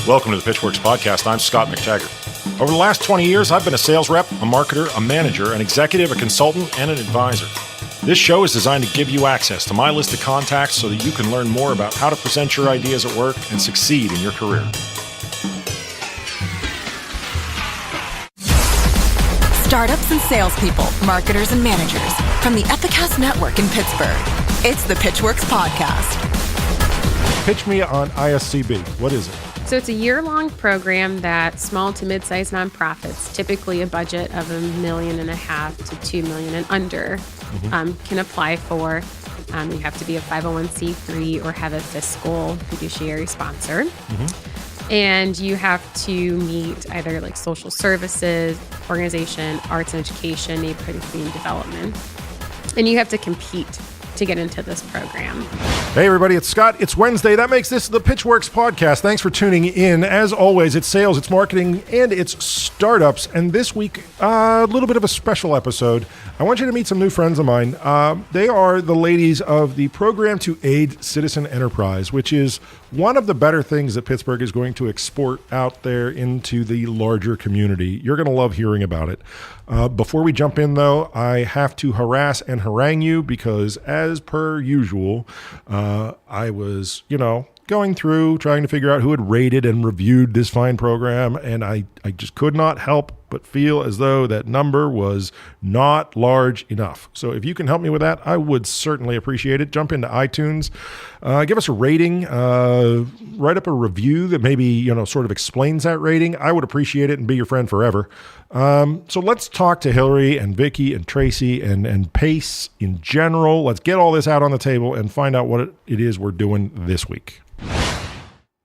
Welcome to the Pitchwerks podcast. I'm Scot MacTaggart. Over the last 20 years, I've been a sales rep, a marketer, a manager, an executive, a consultant, and an advisor. This show is designed to give you access to my list of contacts so that you can learn more about how to present your ideas at work and succeed in your career. Startups and salespeople, marketers and managers from the Epicast Network in Pittsburgh. It's the Pitchwerks podcast. Pitch me on ISCB. What is it? So it's a year-long program that small to mid-sized nonprofits, typically a budget of $1.5 million to $2 million and under, can apply for. You have to be a 501c3 or have a fiscal fiduciary sponsor. And you have to meet either like social services, organization, arts and education, neighborhood and community development. And you have to compete to get into this program. Hey everybody, it's Scott. It's Wednesday. That makes this the Pitchwerks podcast. Thanks for tuning in. As always, it's sales, it's marketing, and it's startups. And this week, a little bit of a special episode. I want you to meet some new friends of mine. They are the ladies of the Program to Aid Citizen Enterprise, which is one of the better things that Pittsburgh is going to export out there into the larger community. You're going to love hearing about it. Before we jump in, though, I have to harass and harangue you because, as per usual, I was, going through trying to figure out who had rated and reviewed this fine program, and I just could not help but feel as though that number was not large enough. So if you can help me with that, I would certainly appreciate it. Jump into iTunes, give us a rating, write up a review that maybe, sort of explains that rating. I would appreciate it and be your friend forever. So let's talk to Hilary and Vicki and Tracy and Pace in general. Let's get all this out on the table and find out what it is we're doing this week.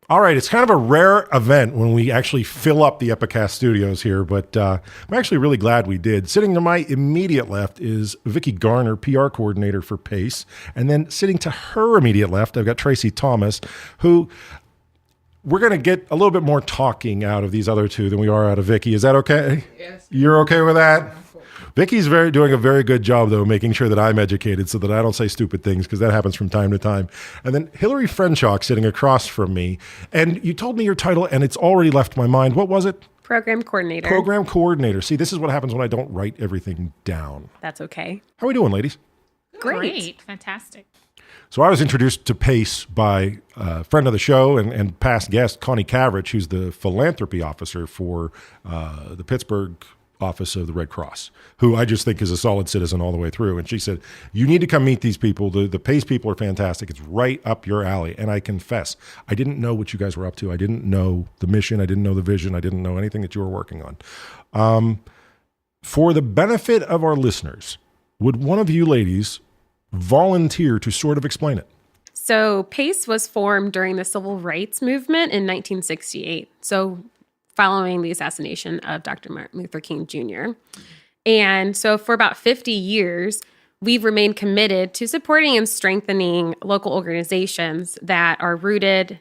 All right, it's kind of a rare event when we actually fill up the Epicast studios here, but I'm actually really glad we did. Sitting to my immediate left is Vicki Garner, PR coordinator for Pace, and then sitting to her immediate left, I've got Traci Thomas, who we're going to get a little bit more talking out of these other two than we are out of Vicki. Is that okay? Yes. You're okay with that? Vicki's doing a very good job, though, making sure that I'm educated so that I don't say stupid things, because that happens from time to time. And then Hilary Ferencak sitting across from me. And you told me your title, and it's already left my mind. What was it? Program coordinator. Program coordinator. See, this is what happens when I don't write everything down. That's okay. How are we doing, ladies? Great. Fantastic. So I was introduced to Pace by a friend of the show and past guest, Connie Cavrich, who's the philanthropy officer for the Pittsburgh office of the Red Cross, who I just think is a solid citizen all the way through. And she said, you need to come meet these people. The Pace people are fantastic. It's right up your alley. And I confess, I didn't know what you guys were up to. I didn't know the mission. I didn't know the vision. I didn't know anything that you were working on. For the benefit of our listeners, would one of you ladies volunteer to sort of explain it? So PACE was formed during the Civil Rights Movement in 1968. So following the assassination of Dr. Martin Luther King Jr. And so for about 50 years, we've remained committed to supporting and strengthening local organizations that are rooted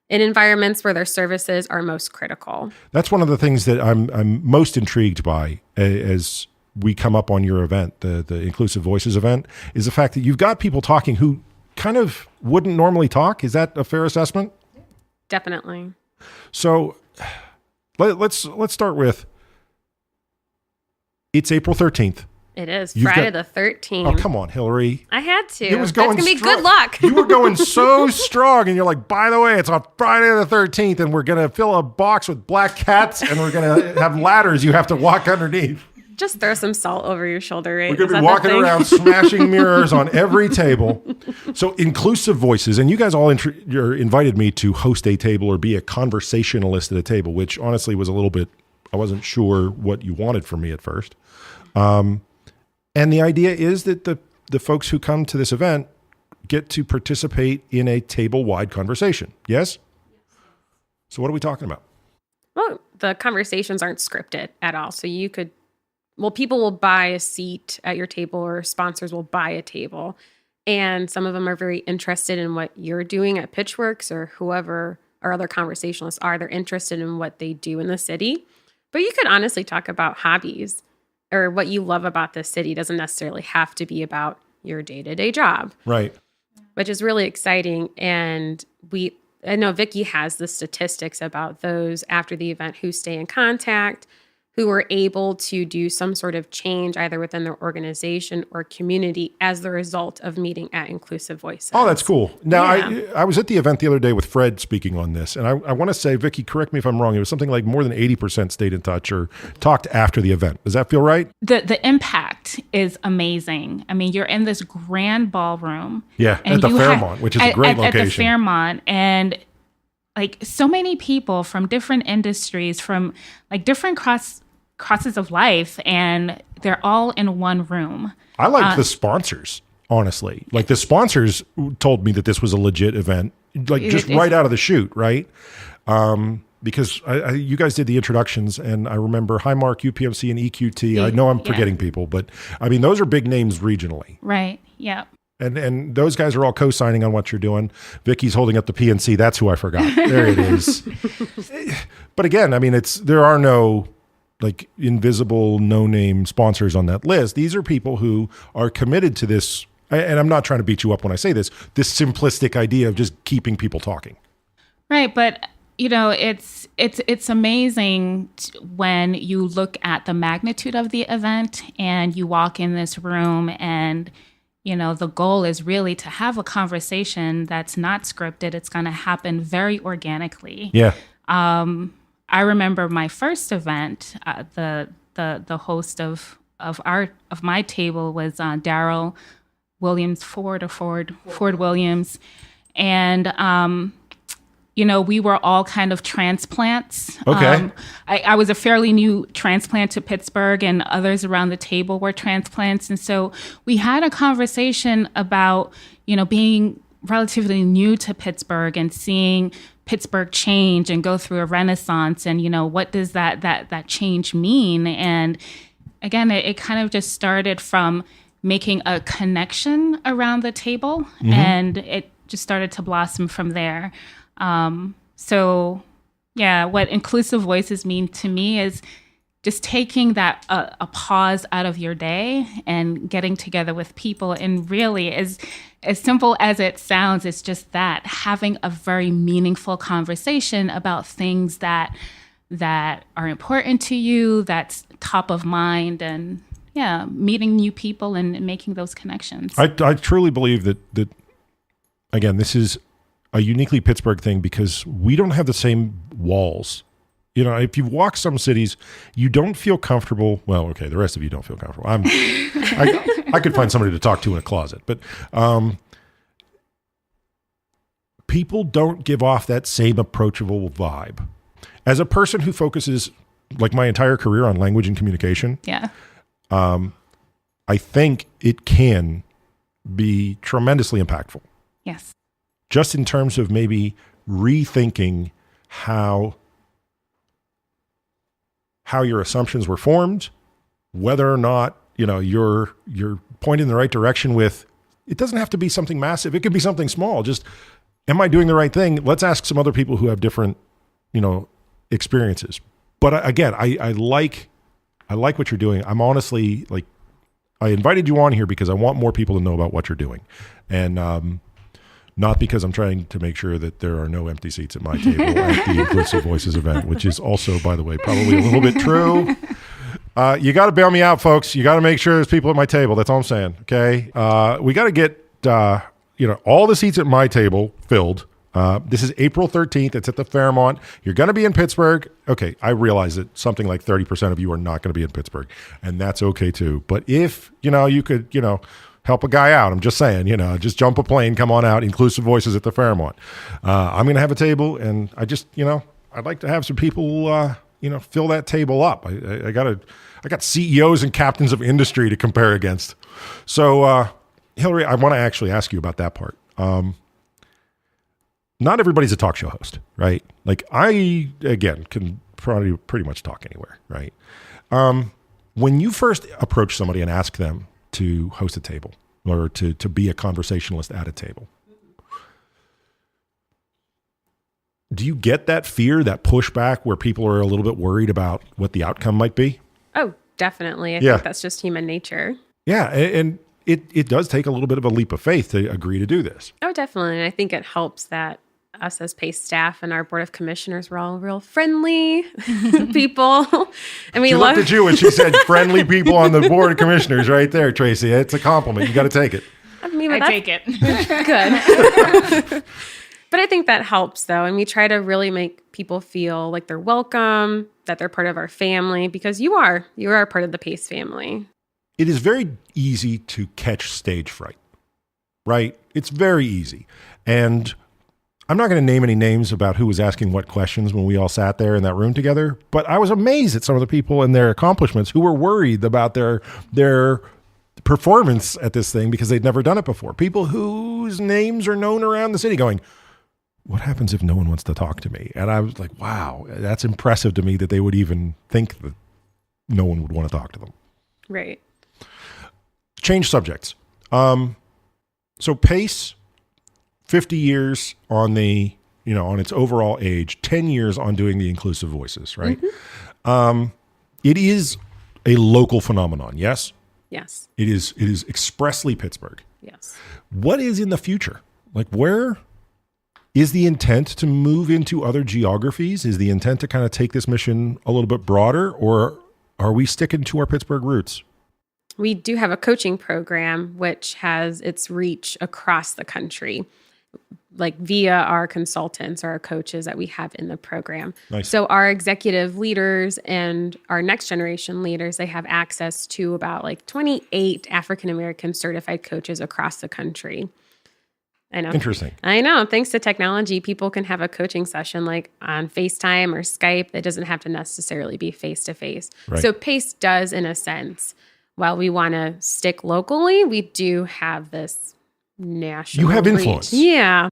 in environments where their services are most critical. That's one of the things that I'm most intrigued by as we come up on your event, the Inclusive Voices event, is the fact that you've got people talking who kind of wouldn't normally talk. Is that a fair assessment? Definitely. So let's start with, it's April 13th. It is Friday the 13th. Oh, come on, Hilary. I had to. It was going That's going to be strong. good luck. You were going so strong, and you're like, by the way, it's on Friday the 13th, and we're going to fill a box with black cats, and we're going to have ladders you have to walk underneath. Just throw some salt over your shoulder, right? We're going to be walking around smashing mirrors on every table. So Inclusive Voices, and you guys all invited me to host a table or be a conversationalist at a table, which honestly was a little bit, I wasn't sure what you wanted from me at first. And the idea is that the folks who come to this event get to participate in a table-wide conversation. Yes? So what are we talking about? Well, the conversations aren't scripted at all. So you could, people will buy a seat at your table or sponsors will buy a table. And some of them are very interested in what you're doing at Pitchwerks or whoever our other conversationalists are. They're interested in what they do in the city. But you could honestly talk about hobbies or what you love about the city. It doesn't necessarily have to be about your day-to-day job. Right. Which is really exciting. And I know Vicki has the statistics about those after the event who stay in contact, who are able to do some sort of change either within their organization or community as the result of meeting at Inclusive Voices. Oh, that's cool. Now, Yeah. I was at the event the other day with Fred speaking on this, and I want to say, Vicki, correct me if I'm wrong, it was something like more than 80% stayed in touch or talked after the event. Does that feel right? The impact is amazing. I mean, you're in this grand ballroom. Yeah, and at the you Fairmont, which is a great location. At the Fairmont, and like so many people from different industries, from like different crosses of life, and they're all in one room. I liked the sponsors, honestly. Like the sponsors told me that this was a legit event, like just right out of the chute, right? Because you guys did the introductions, and I remember Highmark, UPMC, and EQT. I know I'm forgetting people, but I mean, those are big names regionally. Right, yeah. And those guys are all co-signing on what you're doing. Vicki's holding up the PNC. That's who I forgot. There it is. But again, I mean, there are no like invisible, no-name sponsors on that list. These are people who are committed to this, and I'm not trying to beat you up when I say this simplistic idea of just keeping people talking. Right, but you know, it's amazing when you look at the magnitude of the event and you walk in this room and, you know, the goal is really to have a conversation that's not scripted. It's going to happen very organically. Yeah. I remember my first event. The host of my table was Daryl Williams Ford Williams, and you know, we were all kind of transplants. Okay. I was a fairly new transplant to Pittsburgh, and others around the table were transplants, and so we had a conversation about, you know, being relatively new to Pittsburgh and seeing Pittsburgh change and go through a renaissance, and you know, what does that change mean? And again, it kind of just started from making a connection around the table, and it just started to blossom from there. So yeah, what Inclusive Voices mean to me is just taking that a pause out of your day and getting together with people, and really, as simple as it sounds, it's just that, having a very meaningful conversation about things that are important to you, that's top of mind, and yeah, meeting new people and making those connections. I truly believe that again, this is a uniquely Pittsburgh thing because we don't have the same walls. You know, if you walk some cities, you don't feel comfortable. Well, okay, the rest of you don't feel comfortable. I could find somebody to talk to in a closet, but people don't give off that same approachable vibe. As a person who focuses, like my entire career, on language and communication, Yeah. I think it can be tremendously impactful. Yes. Just in terms of maybe rethinking how your assumptions were formed, whether or not, you know, you're pointing in the right direction with, it doesn't have to be something massive. It could be something small. Just, am I doing the right thing? Let's ask some other people who have different, you know, experiences. But again, I like what you're doing. I'm honestly, like, I invited you on here because I want more people to know about what you're doing. And, not because I'm trying to make sure that there are no empty seats at my table at the Inclusive Voices event, which is also, by the way, probably a little bit true. You got to bail me out, folks. You got to make sure there's people at my table. That's all I'm saying. Okay. We got to get, all the seats at my table filled. This is April 13th. It's at the Fairmont. You're going to be in Pittsburgh. Okay. I realize that something like 30% of you are not going to be in Pittsburgh, and that's okay too. But if, you could, help a guy out. I'm just saying, just jump a plane, come on out. Inclusive Voices at the Fairmont. I'm going to have a table, and I just, I'd like to have some people, fill that table up. I got CEOs and captains of industry to compare against. So, Hilary, I want to actually ask you about that part. Not everybody's a talk show host, right? Like I, again, can probably pretty much talk anywhere, right? When you first approach somebody and ask them to host a table or to be a conversationalist at a table, do you get that fear, that pushback where people are a little bit worried about what the outcome might be? Oh, definitely. I think that's just human nature. Yeah. And it does take a little bit of a leap of faith to agree to do this. Oh, definitely. And I think it helps that us as PACE staff and our board of commissioners, we're all real friendly people. And we She looked at you when she said friendly people on the board of commissioners right there, Tracy. It's a compliment. You got to take it. I take it. Good. But I think that helps, though. And we try to really make people feel like they're welcome, that they're part of our family, because you are part of the PACE family. It is very easy to catch stage fright, right? It's very easy. And I'm not going to name any names about who was asking what questions when we all sat there in that room together, but I was amazed at some of the people and their accomplishments who were worried about their performance at this thing because they'd never done it before. People whose names are known around the city going, what happens if no one wants to talk to me? And I was like, wow, that's impressive to me that they would even think that no one would want to talk to them. Right. Change subjects. So PACE, 50 years on on its overall age, 10 years on doing the inclusive voices, right? Mm-hmm. It is a local phenomenon, yes? Yes. It is expressly Pittsburgh. Yes. What is in the future? Like, where is the intent to move into other geographies? Is the intent to kind of take this mission a little bit broader, or are we sticking to our Pittsburgh roots? We do have a coaching program which has its reach across the country, like via our consultants or our coaches that we have in the program. Nice. So our executive leaders and our next generation leaders, they have access to about like 28 African-American certified coaches across the country. I know. Interesting. I know. Thanks to technology, people can have a coaching session like on FaceTime or Skype. It doesn't have to necessarily be face-to-face. Right. So PACE does, in a sense, while we want to stick locally, we do have this national You have reach. influence. Yeah.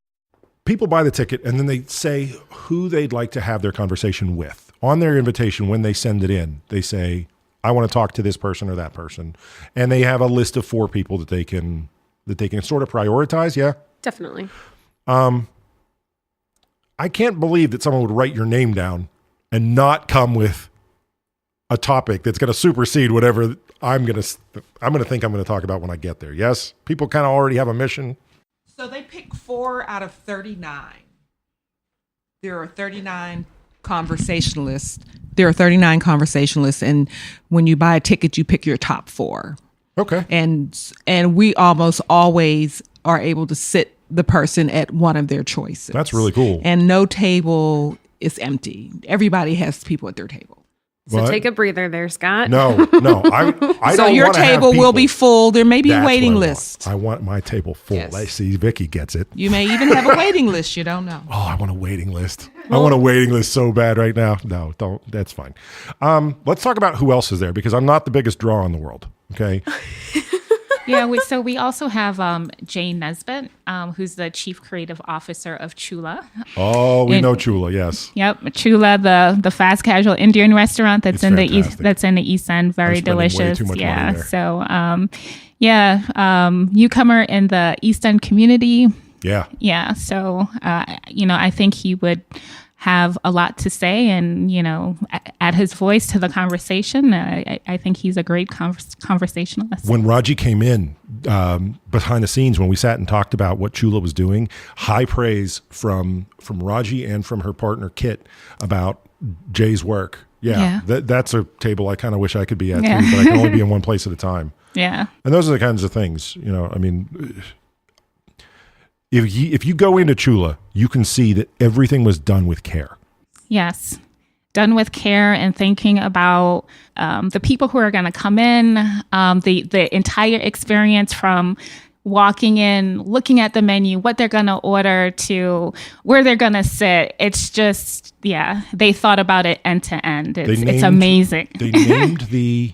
People buy the ticket and then they say who they'd like to have their conversation with. On their invitation, when they send it in, they say, I want to talk to this person or that person. And they have a list of 4 people that they can sort of prioritize. Yeah. Definitely. I can't believe that someone would write your name down and not come with a topic that's going to supersede whatever I'm going to talk about when I get there. Yes? People kind of already have a mission. So they pick 4 out of 39. There are 39 conversationalists. And when you buy a ticket, you pick your top 4. Okay. And we almost always are able to sit the person at one of their choices. That's really cool. And no table is empty. Everybody has people at their table. So What? take a breather there, Scott. No. I So don't your wanna have table will people. be full. There may be a That's waiting what I list. want. I want my table full. Yes. I see Vicki gets it. You may even have a waiting list. You don't know. Oh, I want a waiting list. I want a waiting list so bad right now. No, don't. That's fine. Let's talk about who else is there, because I'm not the biggest draw in the world. Okay. Yeah, so we also have Jane Nesbitt, who's the Chief Creative Officer of Chula. Oh, we know Chula. Yes. Yep, Chula, the fast casual Indian restaurant that's It's in fantastic. the East End, very I'm spending way delicious. too much Yeah. money there. So, newcomer in the East End community. Yeah. Yeah, so I think he would have a lot to say and, add his voice to the conversation. I think he's a great conversationalist. When Raji came in behind the scenes, when we sat and talked about what Chula was doing, high praise from Raji and from her partner Kit about Jay's work. Yeah. That's a table I kind of wish I could be at too, but I can only be in one place at a time. Yeah. And those are the kinds of things, if you go into Chula, you can see that everything was done with care. Yes. Done with care and thinking about the people who are going to come in, the entire experience from walking in, looking at the menu, what they're going to order to where they're going to sit. It's just, they thought about it end to end. It's amazing. They named the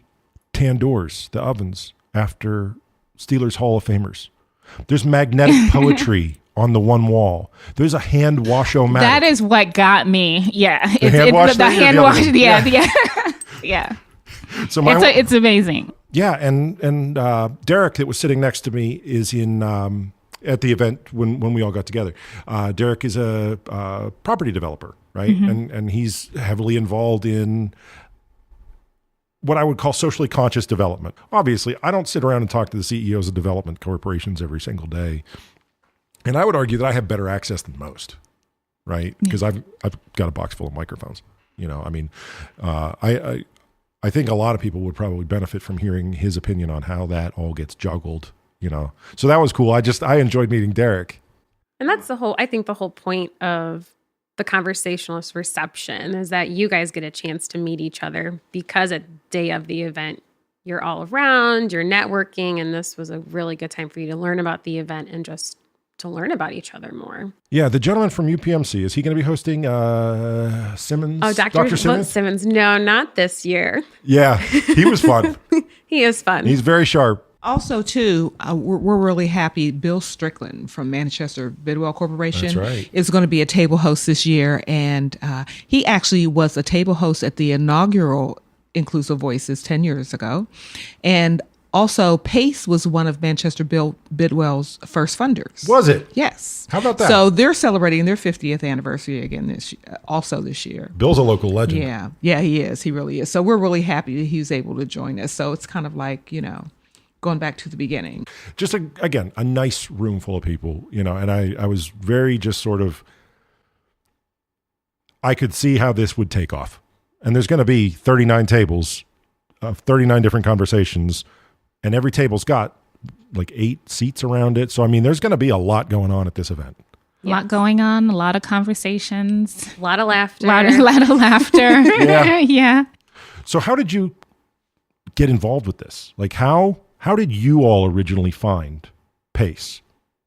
tandoors, the ovens, after Steelers Hall of Famers. There's magnetic poetry on the one wall. There's a hand wash-o-matic. That is what got me. Yeah. The hand wash the thing or hand the other wash. one? Yeah. Yeah. So It's amazing. Yeah, and Derek, that was sitting next to me, is in at the event when we all got together. Derek is a property developer, right? Mm-hmm. And he's heavily involved in what I would call socially conscious development. Obviously, I don't sit around and talk to the CEOs of development corporations every single day. And I would argue that I have better access than most. right? Because I've got a box full of microphones. I mean, I think a lot of people would probably benefit from hearing his opinion on how that all gets juggled. So that was cool. I enjoyed meeting Derek. And that's I think the whole point of the Conversationalist reception is that you guys get a chance to meet each other, because at the day of the event, you're all around, you're networking, and this was a really good time for you to learn about the event and just to learn about each other more. Yeah, the gentleman from UPMC, is he going to be hosting Simmons? Oh, Dr. Simmons? No, not this year. Yeah, he was fun. He is fun. He's very sharp. Also, too, we're really happy. Bill Strickland from Manchester Bidwell Corporation is going to be a table host this year. And he actually was a table host at the inaugural Inclusive Voices 10 years ago. And also, PACE was one of Manchester Bidwell's first funders. Was it? Yes. How about that? So they're celebrating their 50th anniversary again this year. Bill's a local legend. Yeah, he is. He really is. So we're really happy that he was able to join us. So it's kind of like, going back to the beginning. Just, again, a nice room full of people, and I was very just sort of, I could see how this would take off. And there's going to be 39 tables of 39 different conversations, and every table's got like 8 seats around it. So, I mean, there's going to be a lot going on at this event. A lot going on, a lot of conversations. A lot of laughter. A lot of laughter. Yeah. So how did you get involved with this? Like, how did you all originally find PACE?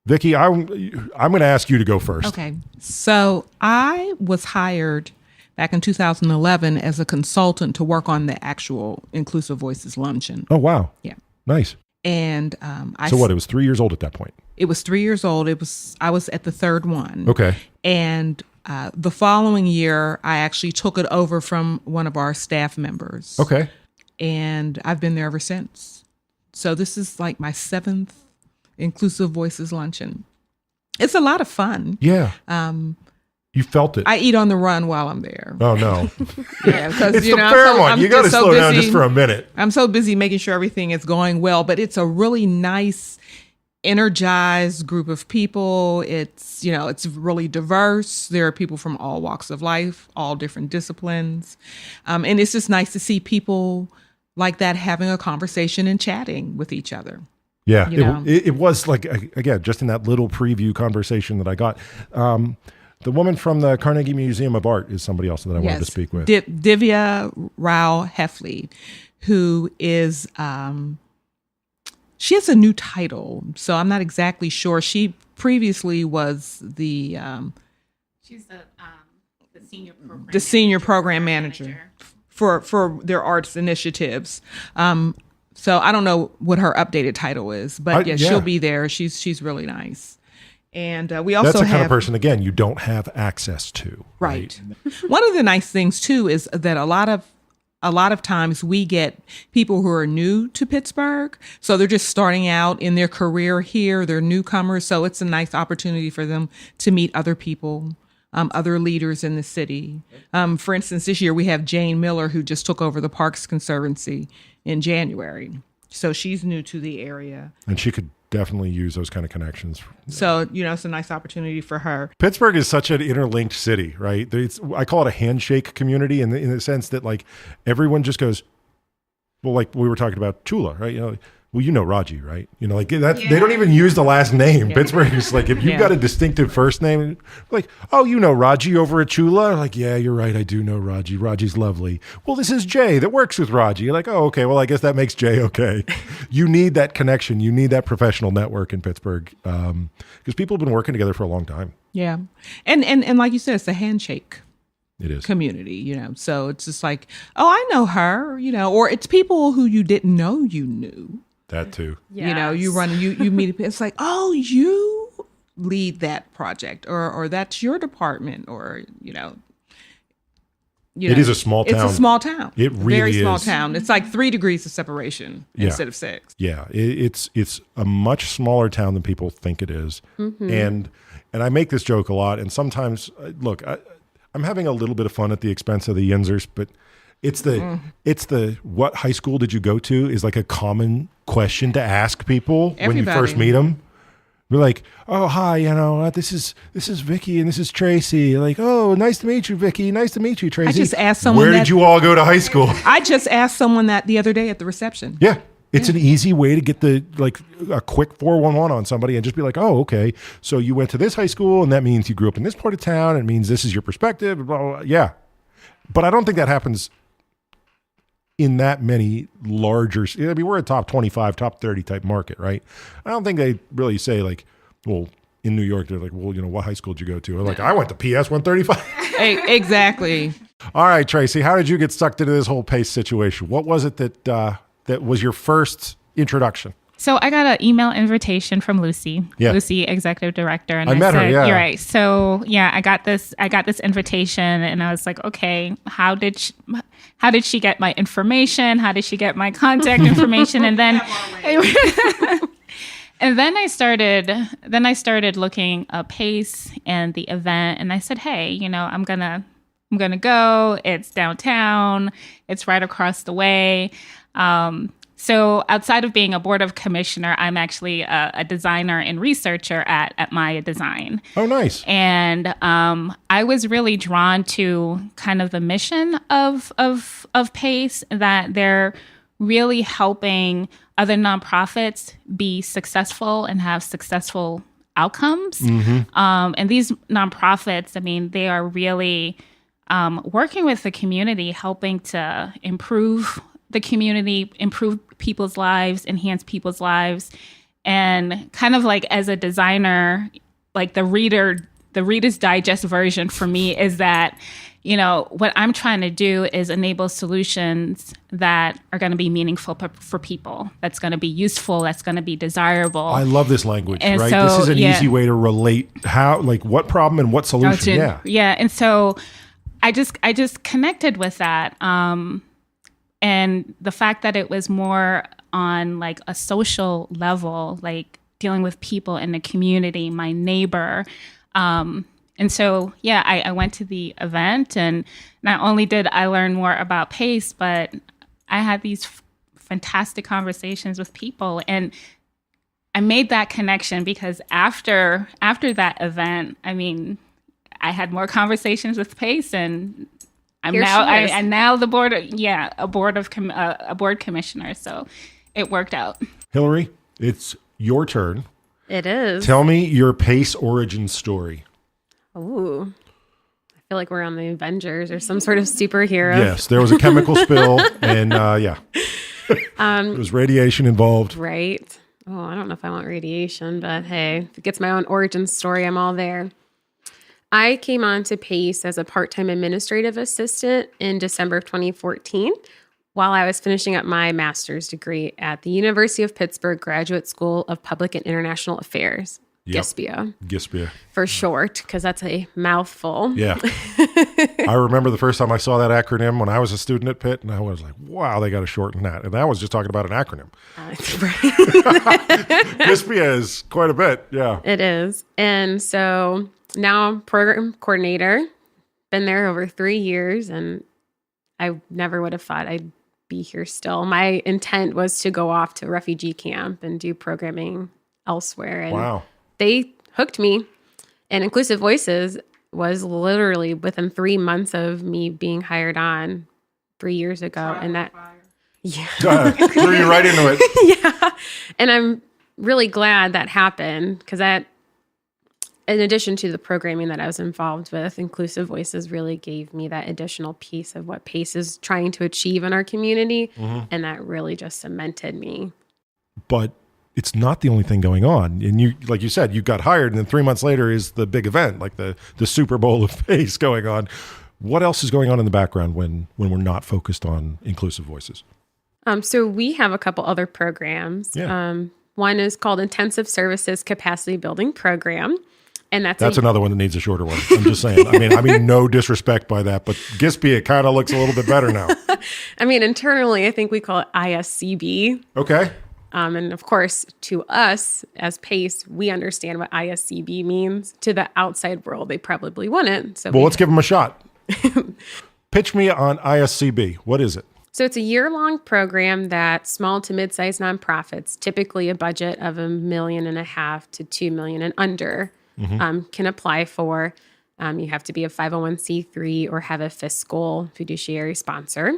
Vicki, I'm going to ask you to go first. Okay. So I was hired back in 2011 as a consultant to work on the actual Inclusive Voices luncheon. Oh, wow. Yeah. Nice. And so what, it was 3 years old at that point? It was 3 years old. I was at the third one. Okay. And the following year, I actually took it over from one of our staff members. Okay. And I've been there ever since. So this is like my 7th Inclusive Voices luncheon. It's a lot of fun. Yeah. You felt it. I eat on the run while I'm there. Oh, no. Yeah, because it's the Fairmont. You got to slow down just for a minute. I'm so busy making sure everything is going well, but it's a really nice, energized group of people. It's, it's really diverse. There are people from all walks of life, all different disciplines. And it's just nice to see people like that having a conversation and chatting with each other. Yeah, it was like, again, just in that little preview conversation that I got. The woman from the Carnegie Museum of Art is somebody else that I wanted to speak with. Divya Rao Heffley, who is, she has a new title, so I'm not exactly sure. She previously was the... she's the senior program manager for their arts initiatives. So I don't know what her updated title is, but she'll be there. She's really nice. And we also that's the kind of person, again, you don't have access to. Right. One of the nice things too is that a lot of times we get people who are new to Pittsburgh, so they're just starting out in their career here. They're newcomers, so it's a nice opportunity for them to meet other people, other leaders in the city. For instance, this year we have Jane Miller, who just took over the Parks Conservancy in January. So she's new to the area. And she could definitely use those kind of connections. So, it's a nice opportunity for her. Pittsburgh is such an interlinked city, right? I call it a handshake community in the sense that like everyone just goes, well, like we were talking about Chula, right? Well, Raji, right? Like that. Yeah. They don't even use the last name. Yeah. Pittsburgh is like, if you've got a distinctive first name, like, oh, Raji over at Chula? Like, yeah, you're right. I do know Raji. Raji's lovely. Well, this is Jay that works with Raji. You're like, oh, okay. Well, I guess that makes Jay okay. You need that connection. You need that professional network in Pittsburgh because people have been working together for a long time. Yeah. And like you said, it's a handshake. It is community, so it's just like, oh, I know her, or it's people who you didn't know you knew. That too. Yes. You meet, it's like, oh, you lead that project or that's your department or, it is a small town. It's a small town. It really Very is. small town. It's like 3 degrees of separation instead of 6. Yeah. It's a much smaller town than people think it is. Mm-hmm. And I make this joke a lot. And sometimes, look, I'm having a little bit of fun at the expense of the Yinzers, but it's the what high school did you go to is like a common question to ask people when you first meet them. We're like, oh, hi, this is Vicki and this is Tracy. Like, oh, nice to meet you, Vicki. Nice to meet you, Tracy. I just asked someone Where did you all go to high school? I just asked someone that the other day at the reception. Yeah. It's an easy way to get a quick 411 on somebody and just be like, oh, okay. So you went to this high school and that means you grew up in this part of town. It means this is your perspective. Blah, blah, blah. Yeah. But I don't think that happens in that many larger, we're a top 25, top 30 type market, right? I don't think they really say like, well, in New York, they're like, well, what high school did you go to? Or like, I went to PS 135. Exactly. All right, Tracy, how did you get sucked into this whole PACE situation? What was it that was your first introduction? So I got an email invitation from Lucy, Lucy, executive director, and I met said, her. Yeah, you're right. So yeah, I got this invitation, and I was like, okay, how did she get my information? How did she get my contact information? And then, and then I started looking up PACE and the event, and I said, hey, I'm gonna go. It's downtown. It's right across the way. So outside of being a board of commissioner, I'm actually a designer and researcher at Maya Design. Oh, nice. And I was really drawn to kind of the mission of PACE, that they're really helping other nonprofits be successful and have successful outcomes. And these nonprofits, they are really working with the community, helping to improve the community, improve people's lives, enhance people's lives. And kind of like as a designer, like the Reader's Digest version for me is that, what I'm trying to do is enable solutions that are going to be meaningful for people, that's going to be useful, that's going to be desirable. I love this language, and right? So, this is an easy way to relate what problem and what solution. Yeah. And so I just connected with that. And the fact that it was more on like a social level, like dealing with people in the community, my neighbor. And so, I went to the event, and not only did I learn more about PACE, but I had these fantastic conversations with people. And I made that connection because after that event, I had more conversations with PACE, and I'm now the board. A board commissioner. So it worked out. Hilary, it's your turn. It is. Tell me your PACE origin story. Ooh, I feel like we're on the Avengers or some sort of superhero. Yes, there was a chemical spill, and it was radiation involved. Right. Oh, I don't know if I want radiation, but hey, if it gets my own origin story, I'm all there. I came on to PACE as a part-time administrative assistant in December of 2014 while I was finishing up my master's degree at the University of Pittsburgh Graduate School of Public and International Affairs, GISPIA for short, because that's a mouthful. Yeah. I remember the first time I saw that acronym when I was a student at Pitt, and I was like, wow, they got to shorten that. And I was just talking about an acronym. GISPIA is quite a bit, yeah. It is. And so now I'm program coordinator, been there over 3 years, and I never would have thought I'd be here still. My intent was to go off to refugee camp and do programming elsewhere. And wow. They hooked me, and Inclusive Voices was literally within 3 months of me being hired on 3 years ago. And that, threw you right into it. Yeah. And I'm really glad that happened, because that, in addition to the programming that I was involved with, Inclusive Voices really gave me that additional piece of what PACE is trying to achieve in our community. And that really just cemented me. But it's not the only thing going on. And you, like you said, you got hired, and then 3 months later is the big event, like the Super Bowl of PACE going on. What else is going on in the background when we're not focused on Inclusive Voices? So we have a couple other programs. Yeah. One is called Intensive Services Capacity Building Program. And that's another one that needs a shorter one. I'm just saying. I mean, no disrespect by that, but GISPIA kind of looks a little bit better now. Internally, I think we call it ISCB. Okay. And of course, to us as PACE, we understand what ISCB means. To the outside world, they probably wouldn't. So let's give them a shot. Pitch me on ISCB. What is it? So it's a year-long program that small to mid-sized nonprofits, typically a budget of $1.5 million to $2 million and under, can apply for. You have to be a 501c3 or have a fiscal fiduciary sponsor.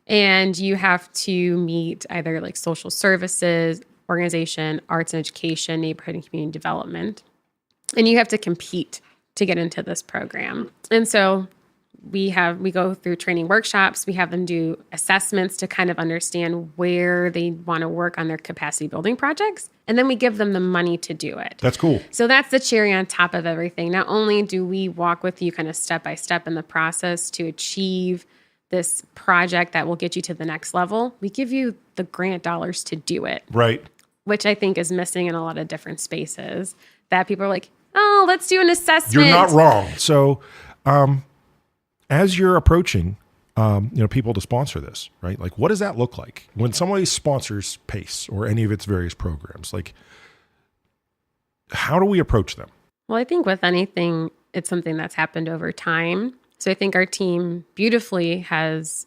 And you have to meet either like social services, organization, arts and education, neighborhood and community development. And you have to compete to get into this program. And so we go through training workshops. We have them do assessments to kind of understand where they want to work on their capacity building projects. And then we give them the money to do it. That's cool. So that's the cherry on top of everything. Not only do we walk with you kind of step by step in the process to achieve this project that will get you to the next level, we give you the grant dollars to do it. Right. Which I think is missing in a lot of different spaces, that people are like, oh, let's do an assessment. You're not wrong. So as you're approaching people to sponsor this, right? Like, what does that look like when somebody sponsors PACE or any of its various programs? Like, how do we approach them? Well, I think with anything, it's something that's happened over time. So I think our team beautifully has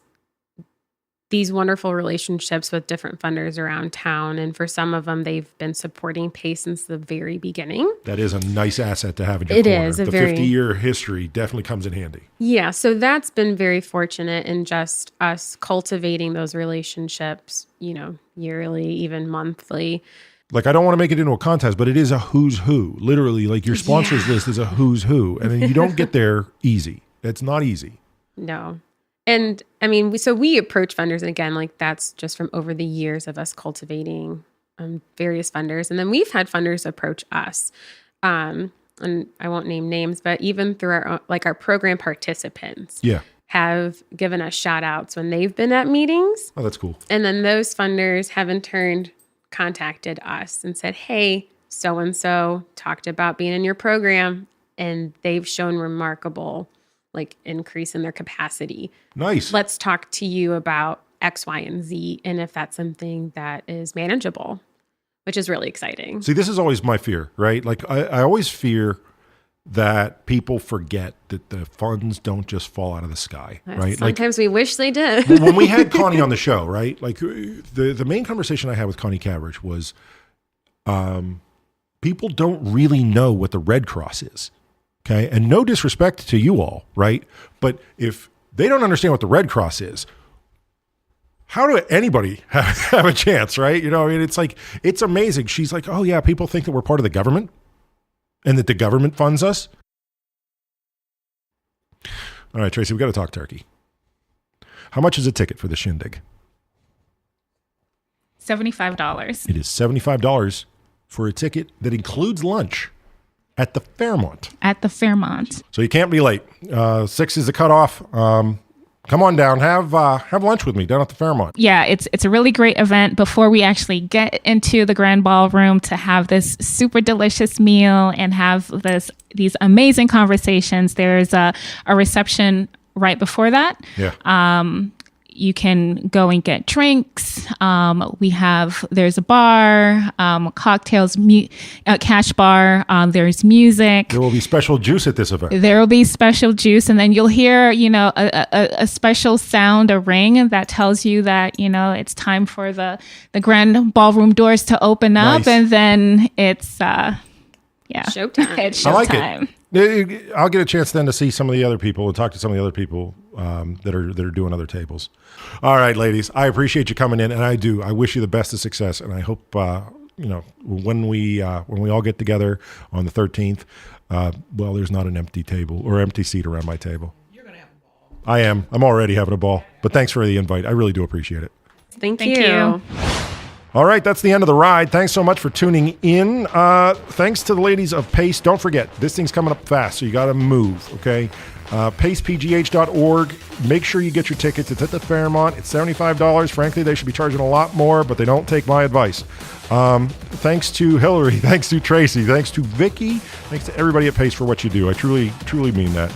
these wonderful relationships with different funders around town. And for some of them, they've been supporting PACE since the very beginning. That is a nice asset to have in your It corner. is The 50-year history definitely comes in handy. Yeah, so that's been very fortunate in just us cultivating those relationships, yearly, even monthly. Like, I don't want to make it into a contest, but it is a who's who. Literally, like, your sponsors list is a who's who. And then you don't get there easy. It's not easy. No. And I mean, we approach funders, and again, like, that's just from over the years of us cultivating various funders. And then we've had funders approach us. And I won't name names, but even through our program participants have given us shout outs when they've been at meetings. Oh, that's cool. And then those funders have in turn contacted us and said, hey, so-and-so talked about being in your program, and they've shown remarkable increase in their capacity. Nice. Let's talk to you about X, Y, and Z, and if that's something that is manageable, which is really exciting. See, this is always my fear, right? Like, I always fear that people forget that the funds don't just fall out of the sky, right? Sometimes we wish they did. When we had Connie on the show, right? Like, the main conversation I had with Connie Cabbage was people don't really know what the Red Cross is. Okay. And no disrespect to you all, right? But if they don't understand what the Red Cross is, how do anybody have a chance, right? It's like, it's amazing. She's like, oh yeah, people think that we're part of the government and that the government funds us. All right, Tracy, we got to talk turkey. How much is a ticket for the shindig? $75. It is $75 for a ticket that includes lunch. At the Fairmont. At the Fairmont. So you can't be late. 6 is the cutoff. Come on down. Have lunch with me down at the Fairmont. Yeah, it's a really great event. Before we actually get into the grand ballroom to have this super delicious meal and have these amazing conversations, there's a reception right before that. Yeah. You can go and get drinks. There's a bar, cocktails, cash bar. There's music. There will be special juice at this event. There will be special juice. And then you'll hear, a special sound, a ring that tells you that, it's time for the grand ballroom doors to open up. Nice. And then it's, showtime. It's showtime. I like it. I'll get a chance then to see some of the other people and talk to some of the other people that are doing other tables. All right, ladies, I appreciate you coming in, and I wish you the best of success, and I hope when we all get together on the 13th, there's not an empty table or empty seat around my table. You're gonna have a ball. I am. I'm already having a ball. But thanks for the invite. I really do appreciate it. Thank you. All right, that's the end of the ride. Thanks so much for tuning in. Thanks to the ladies of PACE. Don't forget, this thing's coming up fast, so you got to move, okay? PacePGH.org. Make sure you get your tickets. It's at the Fairmont. It's $75. Frankly, they should be charging a lot more, but they don't take my advice. Thanks to Hilary. Thanks to Tracy. Thanks to Vicki. Thanks to everybody at PACE for what you do. I truly, truly mean that.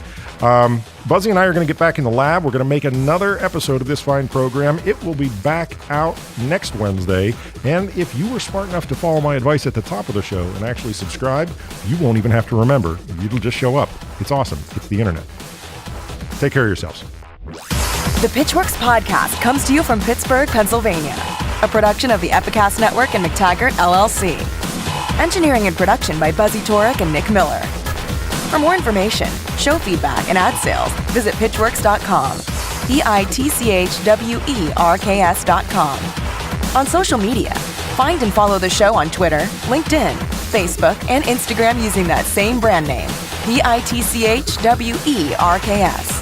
Buzzy and I are going to get back in the lab. We're going to make another episode of this fine program. It will be back out next Wednesday. And if you were smart enough to follow my advice at the top of the show and actually subscribe, you won't even have to remember. It'll just show up. It's awesome. It's the internet. Take care of yourselves. The Pitchwerks podcast comes to you from Pittsburgh, Pennsylvania. A production of the Epicast Network and MacTaggart, LLC. Engineering and production by Buzzy Torek and Nick Miller. For more information, show feedback, and ad sales, visit pitchwerks.com. pitchwerks.com. On social media, find and follow the show on Twitter, LinkedIn, Facebook, and Instagram using that same brand name, pitchwerks.